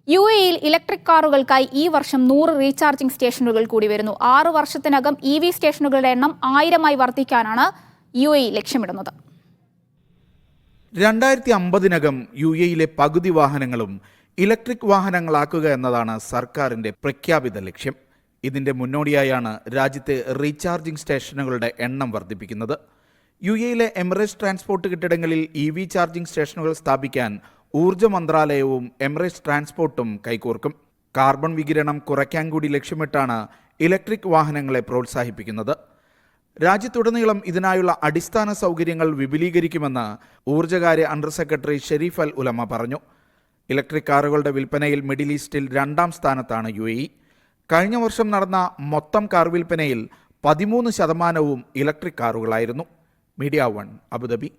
UAE-യിൽ electric കാറുകൾക്കായി ഈ വർഷം 100 recharging സ്റ്റേഷനുകൾ കൂടി വരുന്നു. 6 വർഷത്തിനകം EV സ്റ്റേഷനുകളുടെ എണ്ണം 1000-ആയി വർദ്ധിക്കാനാണ് UAE ലക്ഷ്യമിടുന്നത്. 2050-നകം UAE-യിലെ പകുതി വാഹനങ്ങളും ഇലക്ട്രിക് വാഹനങ്ങളാക്കുക എന്നതാണ് സർക്കാരിന്റെ പ്രഖ്യാപിത ലക്ഷ്യം. ഇതിന്റെ മുന്നോടിയായാണ് രാജ്യത്തെ റീചാർജിംഗ് സ്റ്റേഷനുകളുടെ എണ്ണം വർദ്ധിപ്പിക്കുന്നത്. UAE-യിലെ എമിറേറ്റ്സ് ട്രാൻസ്പോർട്ട് കെട്ടിടങ്ങളിൽ EV ചാർജിംഗ് സ്റ്റേഷനുകൾ സ്ഥാപിക്കാൻ ഊർജ്ജ മന്ത്രാലയവും എമിറേറ്റ്സ് ട്രാൻസ്പോർട്ടും കൈകോർക്കും. കാർബൺ വികിരണം കുറയ്ക്കാൻ കൂടി ലക്ഷ്യമിട്ടാണ് ഇലക്ട്രിക് വാഹനങ്ങളെ പ്രോത്സാഹിപ്പിക്കുന്നത്. രാജ്യത്തുടനീളം ഇതിനായുള്ള അടിസ്ഥാന സൗകര്യങ്ങൾ വിപുലീകരിക്കുമെന്ന് ഊർജ്ജകാര്യ അണ്ടർ സെക്രട്ടറി ഷെരീഫ് അൽ ഉലമ പറഞ്ഞു. ഇലക്ട്രിക് കാറുകളുടെ വിൽപ്പനയിൽ മിഡിൽ ഈസ്റ്റിൽ 2ാം സ്ഥാനത്താണ് UAE. കഴിഞ്ഞ വർഷം നടന്ന മൊത്തം കാർ വിൽപ്പനയിൽ 13% ഇലക്ട്രിക് കാറുകളായിരുന്നു. Media 1 Abu Dhabi.